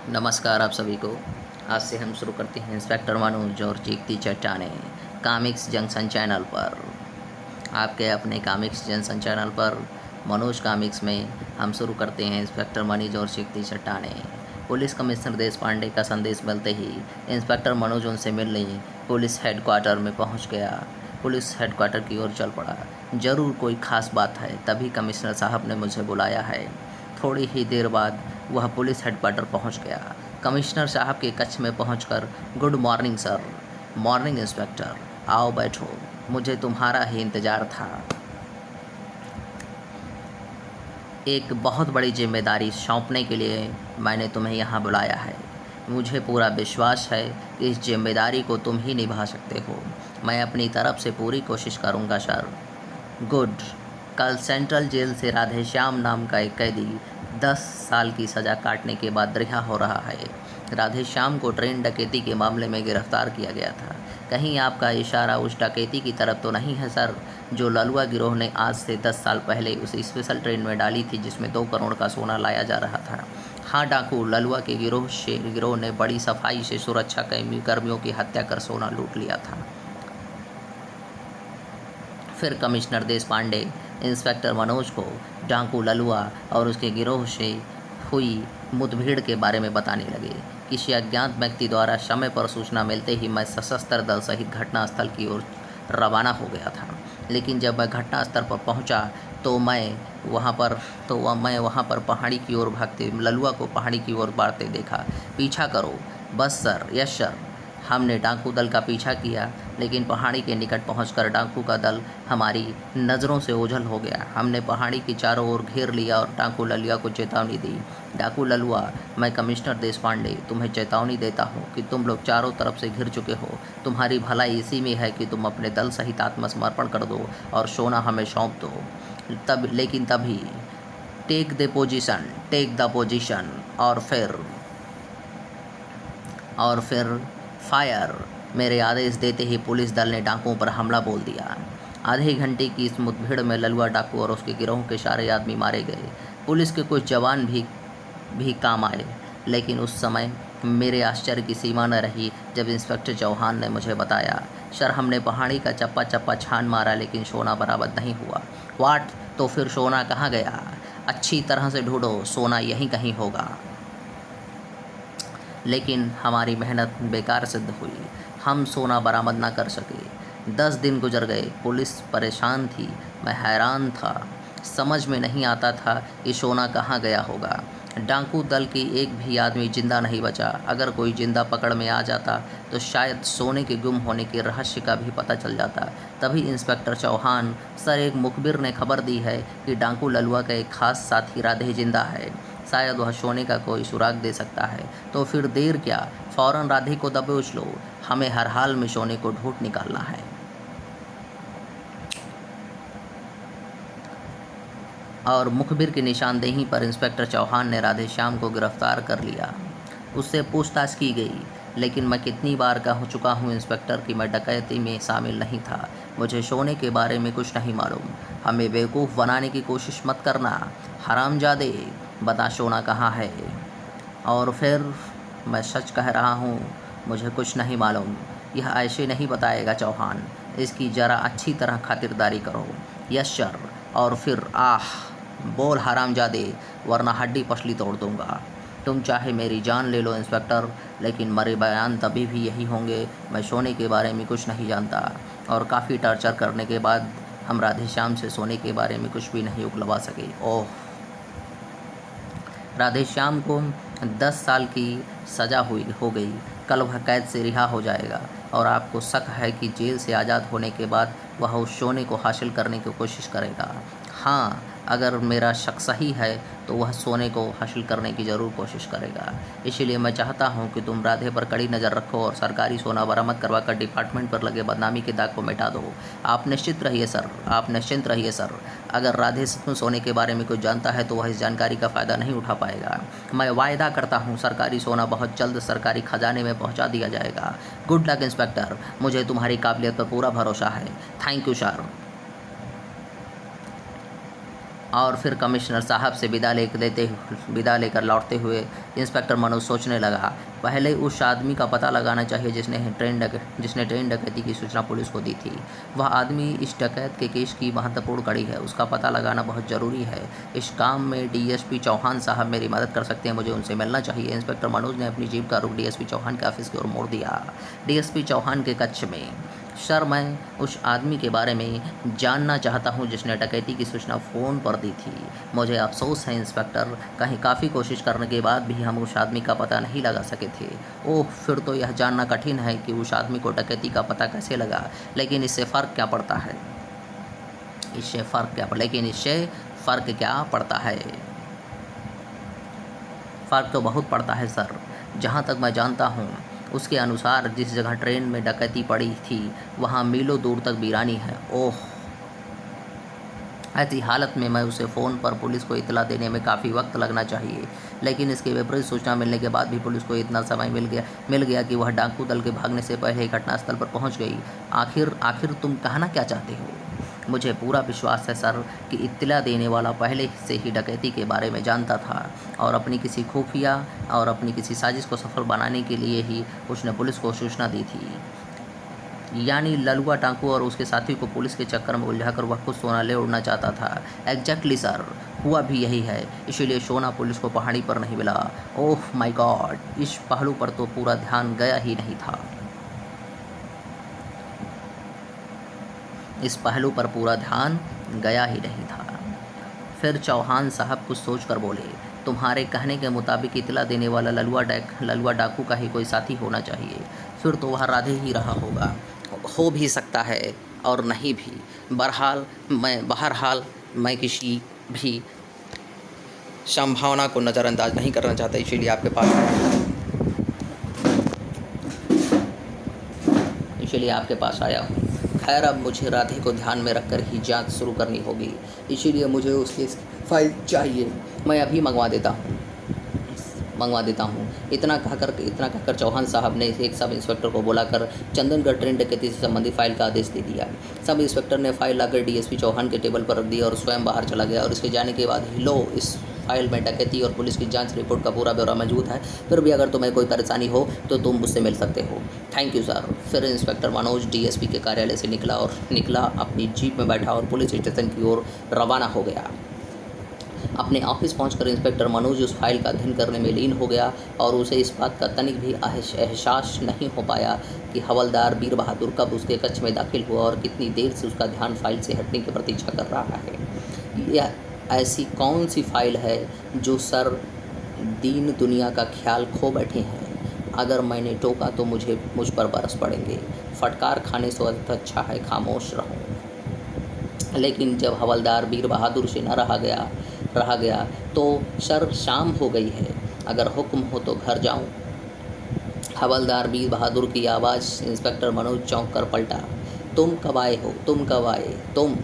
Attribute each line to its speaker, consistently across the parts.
Speaker 1: नमस्कार आप सभी को। आज से हम शुरू करते हैं इंस्पेक्टर मनोज और चीखती चट्टानें कॉमिक्स जंक्शन चैनल पर। आपके अपने कॉमिक्स जंक्शन चैनल पर मनोज कॉमिक्स में हम शुरू करते हैं इंस्पेक्टर मनोज और चीखती चट्टानें। पुलिस कमिश्नर देश पांडे का संदेश मिलते ही इंस्पेक्टर मनोज उनसे मिलने पुलिस हेडक्वार्टर में पहुंच गया। पुलिस हेडक्वार्टर की ओर चल पड़ा। ज़रूर कोई ख़ास बात है, तभी कमिश्नर साहब ने मुझे बुलाया है। थोड़ी ही देर बाद वह पुलिस हेडक्वार्टर पहुंच गया। कमिश्नर साहब के कक्ष में पहुंचकर, good morning sir. Morning inspector, आओ बैठो, मुझे तुम्हारा ही इंतज़ार था। एक बहुत बड़ी जिम्मेदारी सौंपने के लिए मैंने तुम्हें यहाँ बुलाया है। मुझे पूरा विश्वास है कि इस जिम्मेदारी को तुम ही निभा सकते हो। मैं अपनी तरफ से पूरी कोशिश करूँगा सर। गुड। कल सेंट्रल जेल से राधेश्याम नाम का एक कैदी 10 साल की सज़ा काटने के बाद रिहा हो रहा है। राधेश्याम को ट्रेन डकैती के मामले में गिरफ्तार किया गया था। कहीं आपका इशारा उस डकैती की तरफ तो नहीं है सर, जो ललुआ गिरोह ने आज से 10 साल पहले उस स्पेशल ट्रेन में डाली थी जिसमें 2 करोड़ का सोना लाया जा रहा था। हाँ डाकू, ललुआ के गिरोह ने बड़ी सफाई से सुरक्षा कर्मियों की हत्या कर सोना लूट लिया था। फिर कमिश्नर देश पांडे इंस्पेक्टर मनोज को डाकू ललुआ और उसके गिरोह से हुई मुठभेड़ के बारे में बताने लगे। किसी अज्ञात व्यक्ति द्वारा समय पर सूचना मिलते ही मैं सशस्त्र दल सहित घटनास्थल की ओर रवाना हो गया था। लेकिन जब मैं घटनास्थल पर पहुंचा तो मैं वहां पर पहाड़ी की ओर भागते ललुआ को पहाड़ी की ओर बढ़ते देखा। पीछा करो। बस सर। Yes sir. हमने डाकू दल का पीछा किया, लेकिन पहाड़ी के निकट पहुंचकर डाकू का दल हमारी नज़रों से ओझल हो गया। हमने पहाड़ी के चारों ओर घेर लिया और डाकू ललुआ को चेतावनी दी। डाकू ललुआ, मैं कमिश्नर देश पांडे तुम्हें चेतावनी देता हूं कि तुम लोग चारों तरफ से घिर चुके हो। तुम्हारी भलाई इसी में है कि तुम अपने दल सहित आत्मसमर्पण कर दो और सोना हमें सौंप दो। तभी टेक द पोजीशन और फिर फायर। मेरे आदेश देते ही पुलिस दल ने डाकुओं पर हमला बोल दिया। आधे घंटे की इस मुठभेड़ में ललुआ डाकू और उसके गिरोह के सारे आदमी मारे गए। पुलिस के कुछ जवान भी काम आए, लेकिन उस समय मेरे आश्चर्य की सीमा न रही जब इंस्पेक्टर चौहान ने मुझे बताया, सर हमने पहाड़ी का चप्पा चप्पा छान मारा लेकिन सोना बरामद नहीं हुआ। वाट? तो फिर सोना कहाँ गया? अच्छी तरह से ढूंढो, सोना यहीं कहीं होगा। लेकिन हमारी मेहनत बेकार सिद्ध हुई। हम सोना बरामद ना कर सके। 10 दिन गुजर गए। पुलिस परेशान थी, मैं हैरान था। समझ में नहीं आता था कि सोना कहाँ गया होगा। डाकू दल की एक भी आदमी जिंदा नहीं बचा। अगर कोई जिंदा पकड़ में आ जाता तो शायद सोने के गुम होने के रहस्य का भी पता चल जाता। तभी इंस्पेक्टर चौहान, सर एक मुखबिर ने खबर दी है कि डाकू ललुआ का एक खास साथी राधे जिंदा है। शायद वह सोने का कोई सुराग दे सकता है। तो फिर देर क्या, फौरन राधे को दबोच लो। हमें हर हाल में सोने को ढूंढ निकालना है। और मुखबिर की निशानदेही पर इंस्पेक्टर चौहान ने राधेश्याम को गिरफ्तार कर लिया। उससे पूछताछ की गई, लेकिन मैं कितनी बार कह चुका हूँ इंस्पेक्टर कि मैं डकैती में शामिल नहीं था। मुझे सोने के बारे में कुछ नहीं मालूम। हमें बेवकूफ़ बनाने की कोशिश मत करना। हरामजादे, बता सोना कहाँ है। और फिर मैं सच कह रहा हूँ, मुझे कुछ नहीं मालूम। यह ऐसे नहीं बताएगा चौहान, इसकी ज़रा अच्छी तरह खातिरदारी करो। Yes sir. और फिर बोल हरामजादे, वरना हड्डी पसली तोड़ दूंगा। तुम चाहे मेरी जान ले लो इंस्पेक्टर, लेकिन मेरे बयान तभी भी यही होंगे। मैं सोने के बारे में कुछ नहीं जानता। और काफ़ी टॉर्चर करने के बाद हम राधेश्याम से सोने के बारे में कुछ भी नहीं उगलवा सके। ओह। राधेश्याम को 10 साल की सज़ा हो गई। कल वह कैद से रिहा हो जाएगा और आपको शक है कि जेल से आज़ाद होने के बाद वह उस सोने को हासिल करने की कोशिश करेगा। हाँ, अगर मेरा शक सही है तो वह सोने को हासिल करने की ज़रूर कोशिश करेगा। इसीलिए मैं चाहता हूं कि तुम राधे पर कड़ी नज़र रखो और सरकारी सोना बरामद करवाकर डिपार्टमेंट पर लगे बदनामी के दाग को मिटा दो। आप निश्चिंत रहिए सर। अगर राधे सोने के बारे में कुछ जानता है तो वह इस जानकारी का फ़ायदा नहीं उठा पाएगा। मैं वायदा करता हूँ सरकारी सोना बहुत जल्द सरकारी खजाने में पहुँचा दिया जाएगा। गुड लक इंस्पेक्टर, मुझे तुम्हारी काबिलियत पर पूरा भरोसा है। Thank you sir. और फिर कमिश्नर साहब से विदा लेकर लौटते हुए इंस्पेक्टर मनोज सोचने लगा, पहले उस आदमी का पता लगाना चाहिए जिसने ट्रेन डकैती की सूचना पुलिस को दी थी। वह आदमी इस डकैत के केस की महत्वपूर्ण कड़ी है, उसका पता लगाना बहुत ज़रूरी है। इस काम में डीएसपी चौहान साहब मेरी मदद कर सकते हैं, मुझे उनसे मिलना चाहिए। इंस्पेक्टर मनोज ने अपनी जीप का रुख डीएसपी चौहान के ऑफिस की ओर मोड़ दिया। डीएसपी चौहान के कक्ष में, सर, मैं उस आदमी के बारे में जानना चाहता हूं जिसने डकैती की सूचना फ़ोन पर दी थी। मुझे अफसोस है इंस्पेक्टर, कहीं काफ़ी कोशिश करने के बाद भी हम उस आदमी का पता नहीं लगा सके थे। ओह, फिर तो यह जानना कठिन है कि उस आदमी को डकैती का पता कैसे लगा, लेकिन इससे फ़र्क क्या पड़ता है? इससे फ़र्क क्या पड़ता है? फ़र्क तो बहुत पड़ता है सर। जहाँ तक मैं जानता हूँ, उसके अनुसार जिस जगह ट्रेन में डकैती पड़ी थी वहाँ मीलों दूर तक वीरानी है। ओह, ऐसी हालत में मैं उसे फ़ोन पर पुलिस को इतला देने में काफ़ी वक्त लगना चाहिए, लेकिन इसके विपरीत सूचना मिलने के बाद भी पुलिस को इतना समय मिल गया कि वह डाकू दल के भागने से पहले ही घटनास्थल पर पहुंच गई। आखिर तुम कहना क्या चाहते हो? मुझे पूरा विश्वास है सर कि इत्तला देने वाला पहले से ही डकैती के बारे में जानता था और अपनी किसी साजिश को सफल बनाने के लिए ही उसने पुलिस को सूचना दी थी। यानी ललुआ डाकू और उसके साथी को पुलिस के चक्कर में उलझाकर वह खुद सोना ले उड़ना चाहता था। एग्जैक्टली सर, हुआ भी यही है, इसीलिए सोना पुलिस को पहाड़ी पर नहीं मिला। ओह माय गॉड, इस पहलू पर तो पूरा ध्यान गया ही नहीं था। फिर चौहान साहब कुछ सोचकर बोले, तुम्हारे कहने के मुताबिक इतला देने वाला ललुआ डाकू का ही कोई साथी होना चाहिए। फिर तो वह राधे ही रहा होगा। हो भी सकता है और नहीं भी। बहरहाल मैं किसी भी संभावना को नज़रअंदाज नहीं करना चाहता, इसीलिए आपके पास आया हूँ। खैर, अब मुझे राधे को ध्यान में रखकर ही जांच शुरू करनी होगी, इसीलिए मुझे उसकी फाइल चाहिए। मैं अभी मंगवा देता हूँ। इतना कहकर चौहान साहब ने एक सब इंस्पेक्टर को बुलाकर चंदनगढ़ ट्रेन डकैती से संबंधित फाइल का आदेश दे दिया। सब इंस्पेक्टर ने फाइल लाकर डीएसपी चौहान के टेबल पर रख दी और स्वयं बाहर चला गया। और इसके जाने के बाद ही, लो, इस फाइल में डकैती और पुलिस की जांच रिपोर्ट का पूरा ब्यौरा मौजूद है। फिर भी अगर तुम्हें कोई परेशानी हो तो तुम मुझसे मिल सकते हो। Thank you sir. फिर इंस्पेक्टर मनोज डीएसपी के कार्यालय से निकला, अपनी जीप में बैठा और पुलिस स्टेशन की ओर रवाना हो गया। अपने ऑफिस पहुंचकर इंस्पेक्टर मनोज उस फाइल का अध्ययन करने में लीन हो गया और उसे इस बात का तनिक भी एहसास नहीं हो पाया कि हवलदार वीर बहादुर कब उसके कक्ष में दाखिल हुआ और कितनी देर से उसका ध्यान फाइल से हटने की प्रतीक्षा कर रहा है। यह ऐसी कौन सी फाइल है जो सर दीन दुनिया का ख्याल खो बैठे हैं? अगर मैंने टोका तो मुझ पर बरस पड़ेंगे। फटकार खाने से अच्छा है खामोश रहूं। लेकिन जब हवलदार वीर बहादुर से न रहा गया तो सर शाम हो गई है, अगर हुक्म हो तो घर जाऊं। हवलदार वीर बहादुर की आवाज़ इंस्पेक्टर मनोज चौंक कर पलटा। तुम कब आए हो? तुम?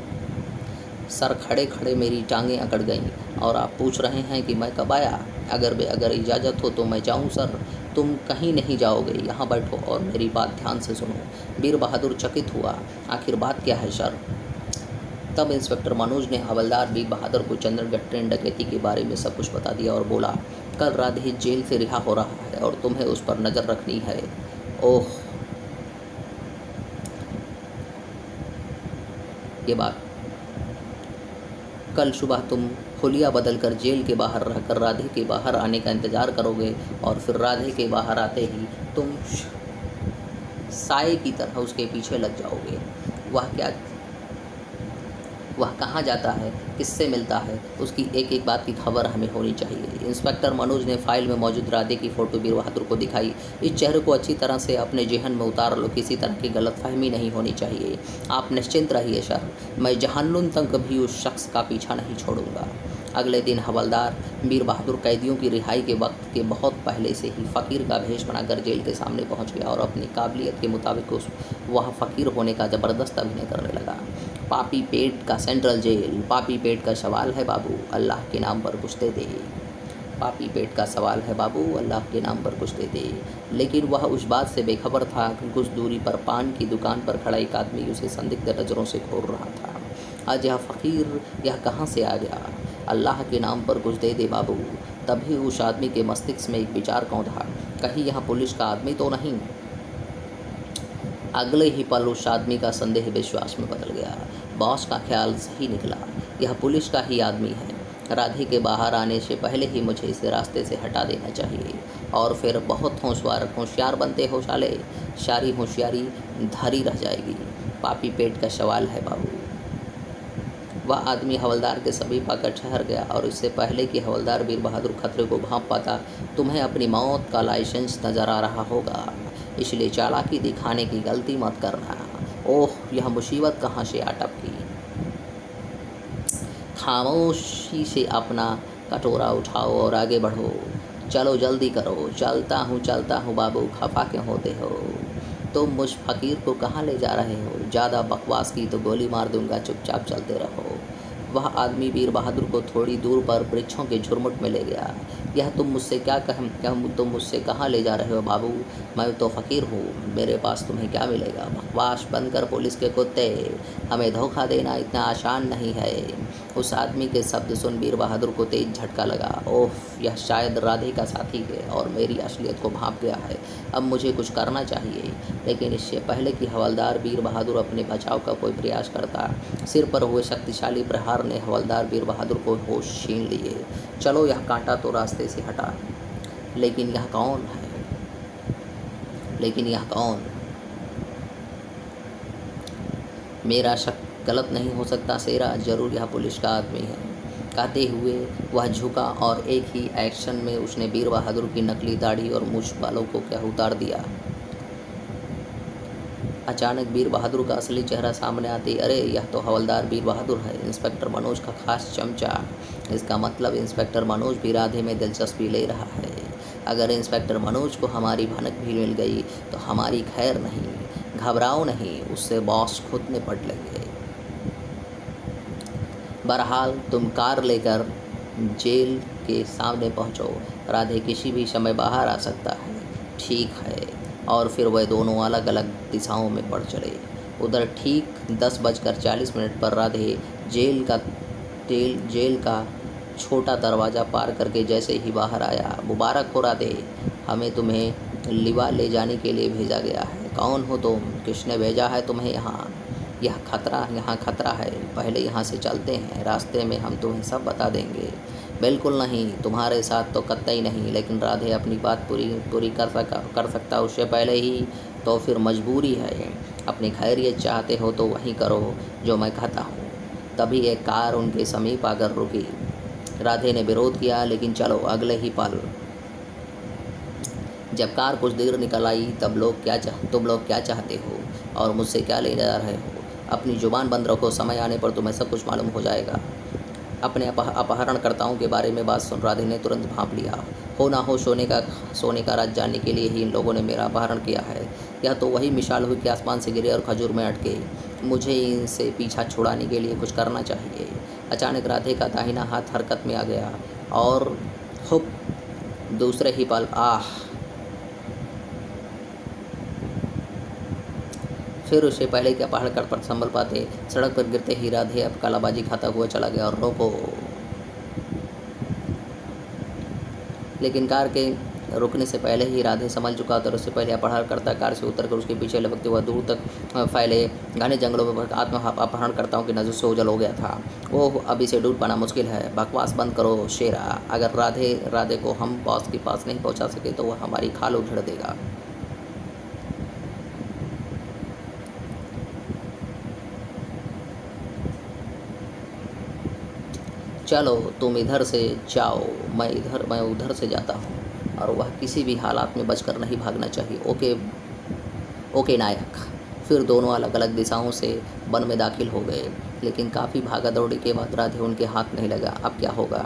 Speaker 1: सर, खड़े खड़े मेरी टांगें अकड़ गईं और आप पूछ रहे हैं कि मैं कब आया? अगर इजाज़त हो तो मैं जाऊं सर। तुम कहीं नहीं जाओगे, यहाँ बैठो और मेरी बात ध्यान से सुनो। वीर बहादुर चकित हुआ। आखिर बात क्या है सर? तब इंस्पेक्टर मनोज ने हवलदार वीर बहादुर को चंदनगढ़ ट्रेन डकैती के बारे में सब कुछ बता दिया और बोला, कल राधे जेल से रिहा हो रहा है और तुम्हें उस पर नज़र रखनी है। ओह, ये बात, कल सुबह तुम हुलिया बदल कर जेल के बाहर रहकर राधे के बाहर आने का इंतज़ार करोगे और फिर राधे के बाहर आते ही तुम साए की तरह उसके पीछे लग जाओगे। वह कहाँ जाता है, किससे मिलता है, उसकी एक एक बात की खबर हमें होनी चाहिए। इंस्पेक्टर मनोज ने फाइल में मौजूद राधे की फ़ोटो वीर बहादुर को दिखाई। इस चेहरे को अच्छी तरह से अपने जहन में उतार लो, किसी तरह की गलतफहमी नहीं होनी चाहिए। आप निश्चिंत रहिए सर, मैं जहन्नुम तक कभी उस शख्स का पीछा नहीं छोड़ूंगा। अगले दिन हवलदार वीर बहादुर कैदियों की रिहाई के वक्त के बहुत पहले से ही फ़कीर का भेष बनाकर जेल के सामने पहुंच गया और अपनी काबिलियत के मुताबिक वह फ़कीर होने का ज़बरदस्त अभिनय करने लगा। पापी पेट का सेंट्रल जेल, पापी पेट का सवाल है बाबू, अल्लाह के नाम पर कुछ दे दे। पापी पेट का सवाल है बाबू, अल्लाह के नाम पर कुछ दे दे। लेकिन वह उस बात से बेखबर था कि कुछ दूरी पर पान की दुकान पर खड़ा एक आदमी उसे संदिग्ध नज़रों से घूर रहा था। आज यह फ़कीर यह कहाँ से आ गया? अल्लाह के नाम पर कुछ दे दे बाबू, तभी उस आदमी के मस्तिष्क में एक विचार कौंधा, कहीं यहाँ पुलिस का आदमी तो नहीं। अगले ही पल उस आदमी का संदेह विश्वास में बदल गया। बॉस का ख्याल सही निकला, यह पुलिस का ही आदमी है। राधे के बाहर आने से पहले ही मुझे इस रास्ते से हटा देना चाहिए। और फिर बहुत होशियार बनते हो साले, सारी होशियारी धरी रह जाएगी। पापी पेट का सवाल है बाबू। वह आदमी हवलदार के समीप आकर ठहर गया और इससे पहले कि हवलदार वीर बहादुर खतरे को भांप पाता, तुम्हें अपनी मौत का लाइसेंस नजर आ रहा होगा, इसलिए चालाकी दिखाने की गलती मत करना। ओह, यह मुसीबत कहाँ से आ टपकी। खामोशी से अपना कटोरा उठाओ और आगे बढ़ो। चलो जल्दी करो। चलता हूँ बाबू, खफा क्यों होते हो? तुम मुझ फकीर को कहाँ ले जा रहे हो? ज़्यादा बकवास की तो गोली मार दूंगा, चुपचाप चलते रहो। वह आदमी वीर बहादुर को थोड़ी दूर पर वृक्षों के झुरमुट में ले गया। यह तुम मुझसे कहाँ ले जा रहे हो बाबू? मैं तो फ़कीर हूँ, मेरे पास तुम्हें क्या मिलेगा? बकवास बंद कर पुलिस के कुत्ते, हमें धोखा देना इतना आसान नहीं है। उस आदमी के शब्द सुन वीर बहादुर को तेज झटका लगा। ओह, यह शायद राधे का साथी है और मेरी असलियत को भांप गया है। अब मुझे कुछ करना चाहिए, लेकिन इससे पहले कि हवलदार वीर बहादुर अपने बचाव का कोई प्रयास करता, सिर पर हुए शक्तिशाली प्रहार ने हवलदार वीर बहादुर को होश छीन लिए। चलो, यह कांटा तो रास्ते से हटा, लेकिन यह कौन है? मेरा शक गलत नहीं हो सकता शेरा, जरूर यह पुलिस का आदमी है। कहते हुए वह झुका और एक ही एक्शन में उसने वीर बहादुर की नकली दाढ़ी और मूछ बालों को क्या उतार दिया। अचानक वीर बहादुर का असली चेहरा सामने आते, अरे यह तो हवलदार वीर बहादुर है, इंस्पेक्टर मनोज का खास चमचा। इसका मतलब इंस्पेक्टर मनोज भी राधे में दिलचस्पी ले रहा है। अगर इंस्पेक्टर मनोज को हमारी भनक भी मिल गई तो हमारी खैर नहीं। घबराओ नहीं, उससे बॉस खुद निपट लेंगे। बहरहाल तुम कार लेकर जेल के सामने पहुंचो, राधे किसी भी समय बाहर आ सकता है। ठीक है। और फिर वह दोनों अलग अलग दिशाओं में बढ़ चले। उधर ठीक 10:40 पर राधे जेल का छोटा दरवाज़ा पार करके जैसे ही बाहर आया, मुबारक हो राधे, हमें तुम्हें लिवा ले जाने के लिए भेजा गया है। कौन हो तुम? किसने भेजा है तुम्हें यहाँ? यहाँ खतरा है, पहले यहाँ से चलते हैं, रास्ते में हम तुम्हें सब बता देंगे। बिल्कुल नहीं, तुम्हारे साथ तो कतई नहीं, लेकिन राधे अपनी बात पूरी कर सकता उससे पहले ही, तो फिर मजबूरी है। अपनी खैरियत चाहते हो तो वहीं करो जो मैं कहता हूँ। तभी एक कार उनके समीप आकर रुकी। राधे ने विरोध किया, लेकिन चलो। अगले ही पल जब कार कुछ देर निकल आई, तुम लोग क्या चाहते हो और मुझसे क्या ले जा रहे हो? अपनी जुबान बंद रखो, समय आने पर तुम्हें सब कुछ मालूम हो जाएगा। अपने अपहरणकर्ताओं के बारे में बात सुन राधे ने तुरंत भांप लिया। हो ना हो सोने का राज जानने के लिए ही इन लोगों ने मेरा अपहरण किया है। यह तो वही मिसाल हुई कि आसमान से गिरे और खजूर में अटके। मुझे इनसे पीछा छुड़ाने के लिए कुछ करना चाहिए। अचानक राधे का दाहिना हाथ हरकत में आ गया और हुप, दूसरे ही पल फिर उससे पहले कि पहाड़ पर संभल पाते, सड़क पर गिरते ही राधे अब कालाबाजी खाता हुआ चला गया। और रोको। लेकिन कार के रुकने से पहले ही राधे समझ चुका था। उससे पहले अपहरणकर्ता कार से उतरकर उसके पीछे लपकते हुआ दूर तक फैले घने जंगलों में अपहरणकर्ताओं की नज़र से ओझल हो गया था। ओह, अब इसे ढूंढ पाना मुश्किल है। बकवास बंद करो शेरा। अगर राधे को हम बॉस के पास नहीं पहुंचा सके तो वह हमारी खाल उधेड़ देगा। चलो, तुम इधर से जाओ, मैं उधर से जाता हूँ। और वह किसी भी हालात में बचकर नहीं भागना चाहिए। ओके नायक। फिर दोनों अलग अलग दिशाओं से वन में दाखिल हो गए, लेकिन काफ़ी भागा दौड़ी के बाद राधे उनके हाथ नहीं लगा। अब क्या होगा?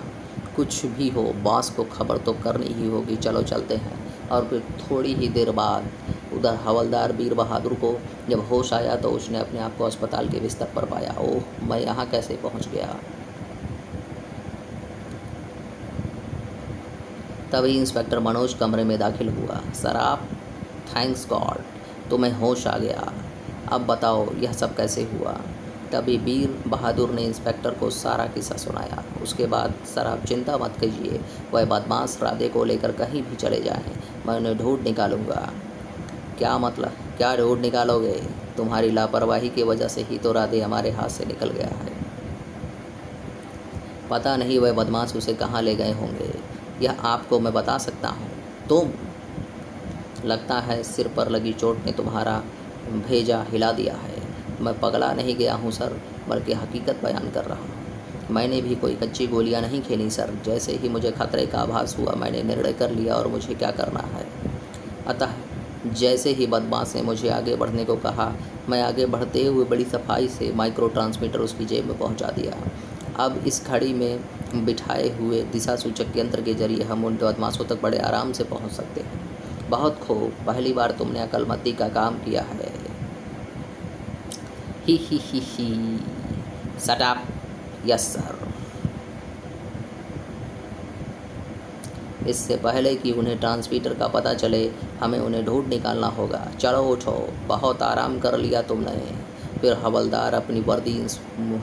Speaker 1: कुछ भी हो, बॉस को खबर तो करनी ही होगी। चलो चलते हैं। और फिर थोड़ी ही देर बाद उधर हवलदार वीर बहादुर को जब होश आया तो उसने अपने आप को अस्पताल के बिस्तर पर पाया। ओह, मैं यहाँ कैसे पहुँच गया? तभी इंस्पेक्टर मनोज कमरे में दाखिल हुआ। सराप, थैंक्स गॉड, तुम्हें होश आ गया। अब बताओ यह सब कैसे हुआ? तभी वीर बहादुर ने इंस्पेक्टर को सारा किस्सा सुनाया। उसके बाद, सर आप चिंता मत कीजिए, वह बदमाश राधे को लेकर कहीं भी चले जाएं, मैं उन्हें ढूंढ निकालूंगा। क्या मतलब? क्या ढूंढ निकालोगे? तुम्हारी लापरवाही की वजह से ही तो राधे हमारे हाथ से निकल गया है। पता नहीं वह बदमाश उसे कहाँ ले गए होंगे, यह आपको मैं बता सकता हूँ। तुम, लगता है सिर पर लगी चोट ने तुम्हारा भेजा हिला दिया है। मैं पगला नहीं गया हूँ सर, बल्कि हकीकत बयान कर रहा हूँ। मैंने भी कोई कच्ची गोलियाँ नहीं खेली सर। जैसे ही मुझे खतरे का आभास हुआ, मैंने निर्णय कर लिया और मुझे क्या करना है। अतः जैसे ही बदमाश ने मुझे आगे बढ़ने को कहा, मैं आगे बढ़ते हुए बड़ी सफाई से माइक्रो ट्रांसमीटर उसकी जेब में पहुंचा दिया। अब इस घड़ी में बिठाए हुए दिशा सूचक यंत्र के जरिए हम उन बदमाशों तक बड़े आराम से पहुंच सकते हैं। बहुत खूब, पहली बार तुमने अक्लमंदी का काम किया है। ही शट अप। Yes sir. इससे पहले कि उन्हें ट्रांसमीटर का पता चले, हमें उन्हें ढूंढ निकालना होगा। चलो उठो, बहुत आराम कर लिया तुमने। फिर हवलदार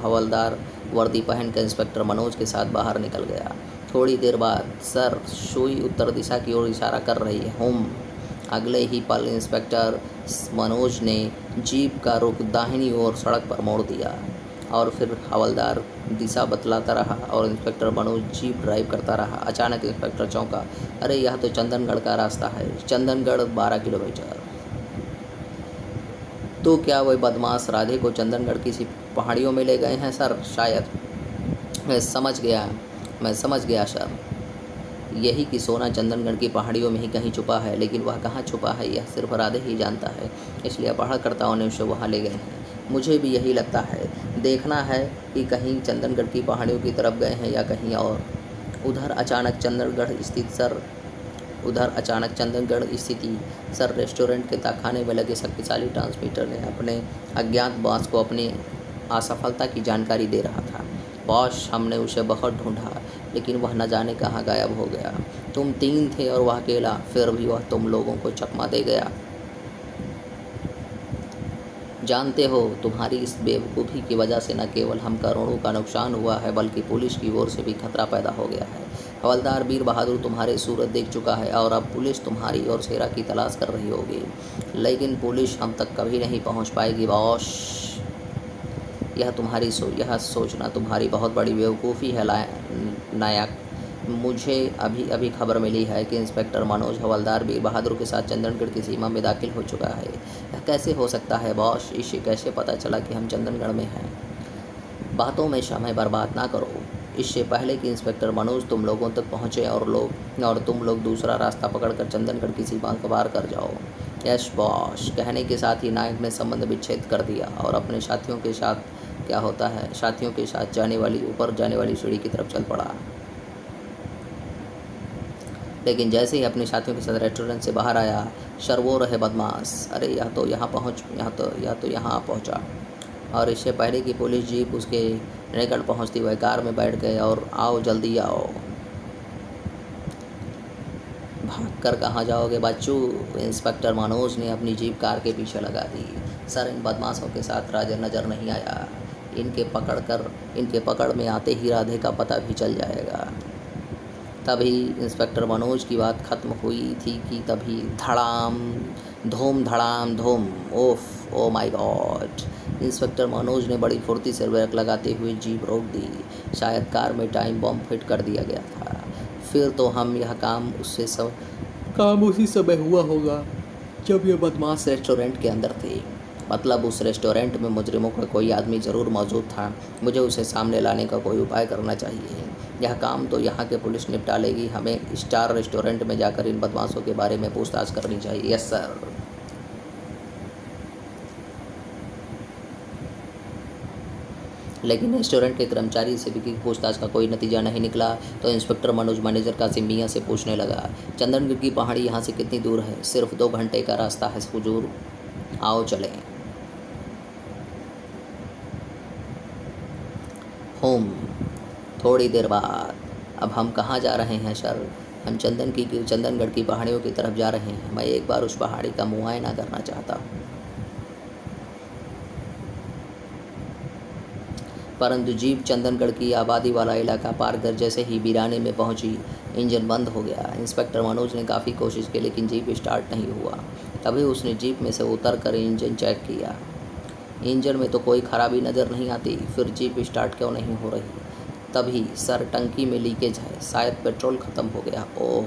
Speaker 1: हवलदार वर्दी पहनकर इंस्पेक्टर मनोज के साथ बाहर निकल गया। थोड़ी देर बाद, सर सुई उत्तर दिशा की ओर इशारा कर रही है। अगले ही पल इंस्पेक्टर मनोज ने जीप का रुख दाहिनी ओर सड़क पर मोड़ दिया और फिर हवलदार दिशा बतलाता रहा और इंस्पेक्टर मनोज जीप ड्राइव करता रहा। अचानक इंस्पेक्टर चौंका। अरे यह तो चंदनगढ़ का रास्ता है। चंदनगढ़ 12 किलोमीटर। तो क्या वह बदमाश राधे को चंदनगढ़ किसी पहाड़ियों में ले गए हैं सर? शायद। मैं समझ गया सर। यही कि सोना चंदनगढ़ की पहाड़ियों में ही कहीं छुपा है, लेकिन वह कहाँ छुपा है यह सिर्फ राधे ही जानता है। इसलिए अपहरणकर्ताओं ने उसे वहाँ ले गए हैं। मुझे भी यही लगता है। देखना है कि कहीं चंदनगढ़ की पहाड़ियों की तरफ गए हैं या कहीं और। उधर अचानक चंदनगढ़ स्थिति सर रेस्टोरेंट के तहखाने में लगे शक्तिशाली ट्रांसमीटर ने अपने अज्ञात बॉस को अपनी असफलता की जानकारी दे रहा था। बॉस, हमने उसे बहुत ढूंढा, लेकिन वह न जाने कहाँ गायब हो गया। तुम 3 थे और वह अकेला, फिर भी वह तुम लोगों को चकमा दे गया। जानते हो, तुम्हारी इस बेवकूफ़ी की वजह से न केवल हम करोड़ों का नुकसान हुआ है, बल्कि पुलिस की ओर से भी खतरा पैदा हो गया है। हवलदार वीर बहादुर तुम्हारे सूरत देख चुका है और अब पुलिस तुम्हारी और सेरा की तलाश कर रही होगी, लेकिन पुलिस हम तक कभी नहीं पहुंच पाएगी बॉस। यह सोचना तुम्हारी बहुत बड़ी बेवकूफ़ी है नायक। मुझे अभी खबर मिली है कि इंस्पेक्टर मनोज हवलदार वीर बहादुर के साथ चंदनगढ़ की सीमा में दाखिल हो चुका है। यह कैसे हो सकता है बॉस? इसे कैसे पता चला कि हम चंदनगढ़ में हैं? बातों में समय बर्बाद ना करो। इससे पहले कि इंस्पेक्टर मनोज तुम लोगों तक पहुँचे और तुम लोग दूसरा रास्ता पकड़कर चंदनगढ़ की सीमा को पार कर जाओ। Yes boss. कहने के साथ ही नायक ने संबंध विच्छेद कर दिया और अपने साथियों के साथ ऊपर जाने वाली सीढ़ी की तरफ चल पड़ा। लेकिन जैसे ही अपने साथियों के साथ रेस्टोरेंट से बाहर आया, शर्वो रहे बदमाश। अरे यह तो यहाँ पहुँचा। और इससे पहले कि पुलिस जीप उसके निकट पहुँचती, वह कार में बैठ गए और आओ जल्दी आओ। भागकर कहाँ जाओगे बच्चू? इंस्पेक्टर मनोज ने अपनी जीप कार के पीछे लगा दी। सर, इन बदमाशों के साथ राधे नज़र नहीं आया। इनके पकड़ में आते ही राधे का पता भी चल जाएगा। तभी इंस्पेक्टर मनोज की बात खत्म हुई थी कि तभी धड़ाम धूम। Oh my God. Inspector Manoj ने बड़ी फुर्ती से ब्रेक लगाते हुए जीप रोक दी। शायद कार में टाइम बम फिट कर दिया गया था। फिर तो यह काम उसी समय हुआ होगा जब ये बदमाश रेस्टोरेंट के अंदर थे। मतलब उस रेस्टोरेंट में मुजरिमों का कोई आदमी ज़रूर मौजूद था। मुझे उसे सामने लाने का कोई उपाय करना चाहिए। यह काम तो यहाँ के पुलिस निपटा लेगी। हमें स्टार रेस्टोरेंट में जाकर इन बदमाशों के बारे में पूछताछ करनी चाहिए। Yes sir. लेकिन रेस्टोरेंट के कर्मचारी से भी पूछताछ का कोई नतीजा नहीं निकला, तो इंस्पेक्टर मनोज मैनेजर कासिम मियाँ से पूछने लगा, चंदनगढ़ की पहाड़ी यहाँ से कितनी दूर है? सिर्फ 2 घंटे का रास्ता है हुजूर। आओ चलें। थोड़ी देर बाद। अब हम कहाँ जा रहे हैं सर? हम चंदनगढ़ की पहाड़ियों की तरफ जा रहे हैं। मैं एक बार उस पहाड़ी का मुआयना करना चाहता हूँ। परंतु जीप चंदनगढ़ की आबादी वाला इलाका पार कर जैसे ही बीराने में पहुंची, इंजन बंद हो गया। इंस्पेक्टर मनोज ने काफ़ी कोशिश की लेकिन जीप स्टार्ट नहीं हुआ। तभी उसने जीप में से उतर कर इंजन चेक किया। इंजन में तो कोई खराबी नज़र नहीं आती, फिर जीप स्टार्ट क्यों नहीं हो रही? तभी सर टंकी में लीकेज है, शायद पेट्रोल ख़त्म हो गया। ओह,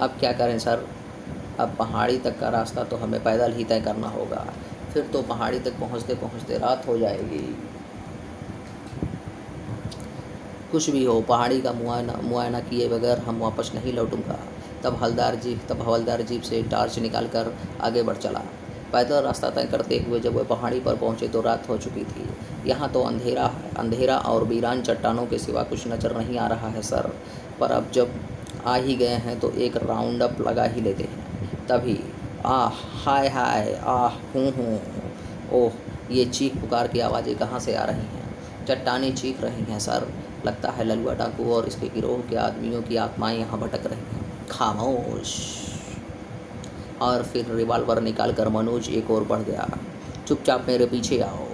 Speaker 1: अब क्या करें सर? अब पहाड़ी तक का रास्ता तो हमें पैदल ही तय करना होगा, फिर तो पहाड़ी तक पहुंचते पहुंचते रात हो जाएगी। कुछ भी हो, पहाड़ी का मुआयना किए बगैर हम वापस नहीं लौटूंगा। तब हवलदार जीप से टार्च निकालकर आगे बढ़ चला। पैदल रास्ता तय करते हुए जब वह पहाड़ी पर पहुंचे तो रात हो चुकी थी। यहाँ तो अंधेरा और वीरान चट्टानों के सिवा कुछ नज़र नहीं आ रहा है सर। पर अब जब आ ही गए हैं तो एक राउंड अप लगा ही लेते हैं। तभी आह, हाय हाय, आह, हूँ, ओह, ये चीख पुकार की आवाज़ें कहाँ से आ रही हैं? चट्टानें चीख रही हैं सर। लगता है ललुआ डाकू और इसके गिरोह के आदमियों की आत्माएं यहाँ भटक रही हैं। खामोश। और फिर रिवॉल्वर निकालकर मनोज एक और बढ़ गया। चुपचाप मेरे पीछे आओ।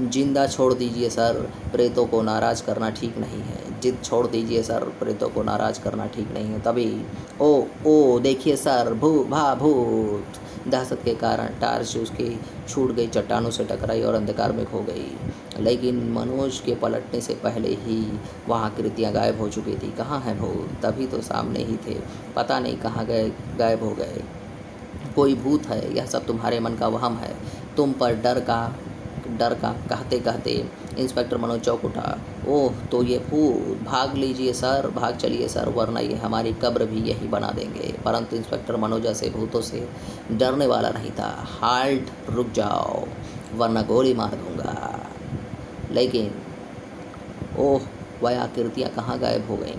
Speaker 1: जिंदा छोड़ दीजिए सर, प्रेतों को नाराज़ करना ठीक नहीं है। जिद छोड़ दीजिए सर, प्रेतों को नाराज़ करना ठीक नहीं है। तभी ओ देखिए सर, भूत। दहशत के कारण टार्च उसकी छूट गई, चट्टानों से टकराई और अंधकार में खो गई। लेकिन मनोज के पलटने से पहले ही वहाँ आकृतियाँ गायब हो चुकी थी। कहाँ है भूत? तभी तो सामने ही थे, पता नहीं कहाँ गए, गायब हो गए। कोई भूत है, यह सब तुम्हारे मन का वहम है। तुम पर डर का कहते कहते इंस्पेक्टर मनोज चौंक उठा। ओह, तो ये भूत! भाग लीजिए सर, भाग चलिए सर, वरना ये हमारी कब्र भी यही बना देंगे। परंतु इंस्पेक्टर मनोज ऐसे भूतों से डरने वाला नहीं था। हाल्ट, रुक जाओ, वरना गोली मार दूंगा। लेकिन ओह, वह आकृतियाँ कहाँ गायब हो गईं?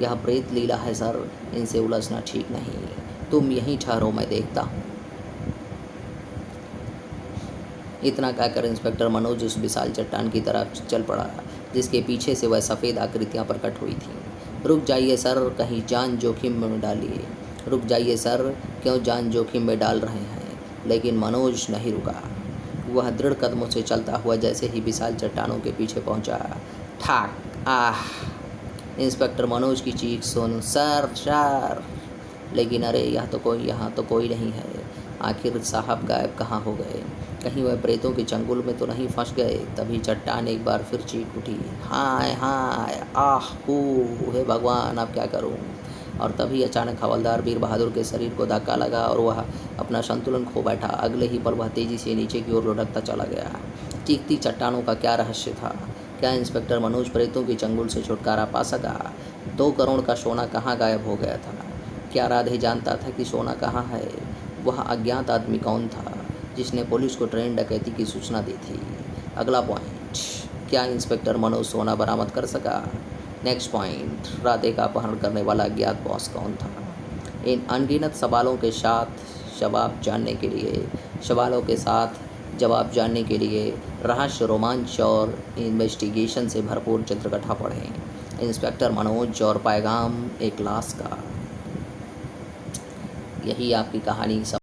Speaker 1: यह प्रेत लीला है सर, इनसे उलझना ठीक नहीं। तुम यहीं ठहरो, मैं देखता हूँ। इतना कहकर इंस्पेक्टर मनोज उस विशाल चट्टान की तरफ चल पड़ा जिसके पीछे से वह सफ़ेद आकृतियाँ प्रकट हुई थीं। रुक जाइए सर, कहीं जान जोखिम में डालिए। रुक जाइए सर, क्यों जान जोखिम में डाल रहे हैं? लेकिन मनोज नहीं रुका। वह दृढ़ कदमों से चलता हुआ जैसे ही विशाल चट्टानों के पीछे पहुंचा, ठाक, आह! इंस्पेक्टर मनोज की चीख सुन, सर। लेकिन अरे, यहाँ तो कोई नहीं है। आखिर साहब गायब कहाँ हो गए? कहीं वह प्रेतों के चंगुल में तो नहीं फंस गए? तभी चट्टान एक बार फिर चीख उठी, हाय हाय, आह, हे भगवान, अब क्या करूं? और तभी अचानक हवलदार वीर बहादुर के शरीर को धक्का लगा और वह अपना संतुलन खो बैठा। अगले ही पल वह तेजी से नीचे की ओर लुढ़कता चला गया। चीखती चट्टानों का क्या रहस्य था? क्या इंस्पेक्टर मनोज प्रेतों के चंगुल से छुटकारा पा सका? 2 करोड़ का सोना कहाँ गायब हो गया था? क्या राधे जानता था कि सोना कहाँ है? वह अज्ञात आदमी कौन था जिसने पुलिस को ट्रेन डकैती की सूचना दी थी? अगला पॉइंट, क्या इंस्पेक्टर मनोज सोना बरामद कर सका? नेक्स्ट पॉइंट, राधे का अपहरण करने वाला अज्ञात बॉस कौन था? इन अनगिनत सवालों के साथ जवाब जानने के लिए रहस्य, रोमांच और इन्वेस्टिगेशन से भरपूर चित्रकथा पढ़ें। इंस्पेक्टर मनोज और पैगाम एक लाश का। यही आपकी कहानी।